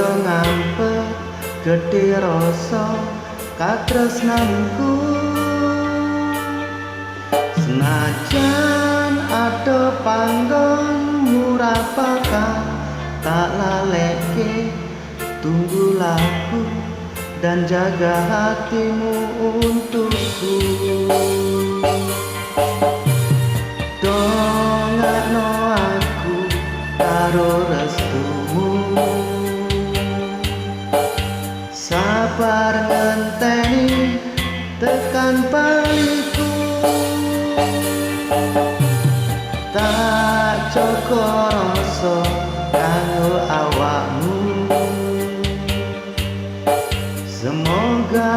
saya ngampet gedhe rasa katresnanku. Senajan ada panggon murapaka tak laleke, tunggulah aku dan jaga hatimu untukku. Dongakno aku karo restumu, sabar ngenteni tekan baliku. Tak cukup rasa kanggo awakmu, semoga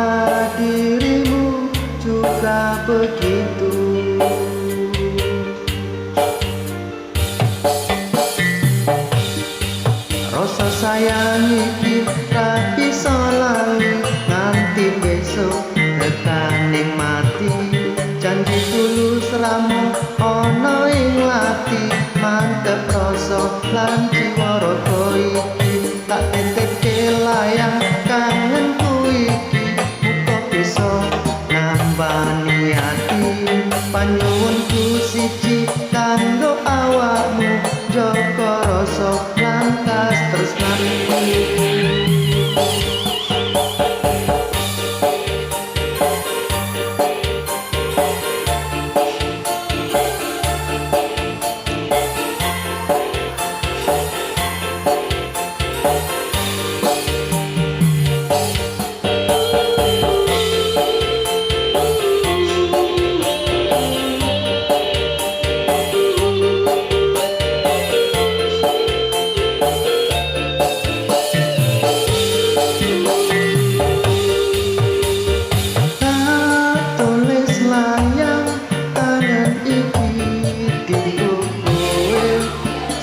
dirimu juga begitu. Rasa sayang iki ra bisa lali nganti besok tekaning mati. Janji tulus ramu ana ing lati, mantep rasa lan jiwa raga iki. Tak titipke layang kangenku iki, muga bisa nambani ati. Panyuwunku siji kanggo awakmu, jaga rasa lan katresnanku.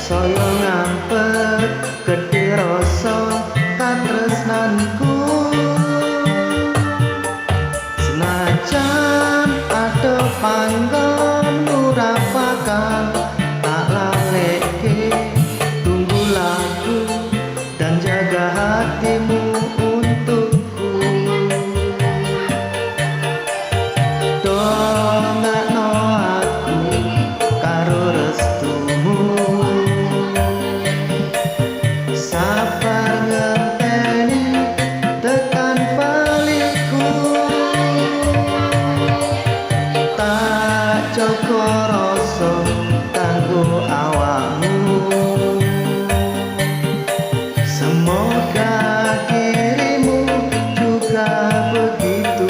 Saya ngampet gedhe rasa katresnanku. Senajan ada panggon murapaka tak laleke, tunggulah aku dan jaga hatimu untukku. Dongakno aku karo restumu, sabar ngenteni tekan baliku. Tak cukup rasa kanggo awakmu, semoga dirimu juga begitu.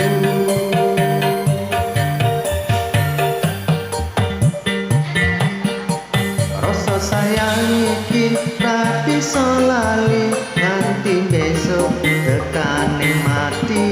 Rasa sayang iki ra bisa lali nganti besok tekaning mati.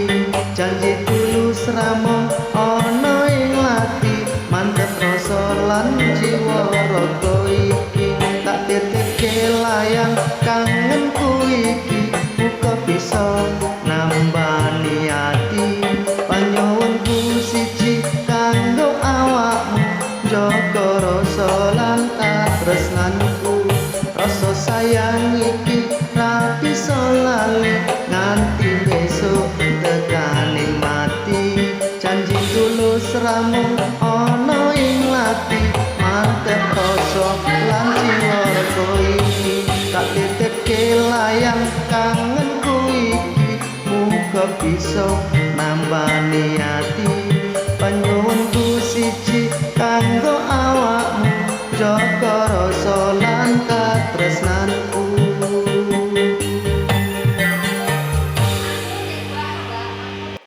Janji tulus ramon ana ing lati, mantep rasa lan jiwa raga iki. Tak titipke layang kangenku iki, muga bisa nambani ati. Panyuwunku siji kanggo awakmu, jaga rasa lan katresnanku. Rasa sayang iki ra bisa lali nganti besok tekaning mati. Janji tulus ramu ana ing lati, mantep rasa lan jiwa raga iki. Tak titipke layang kangenku iki, muga bisa nambani ati. Panyuwunku siji kanggo awakmu, jaga rasa lan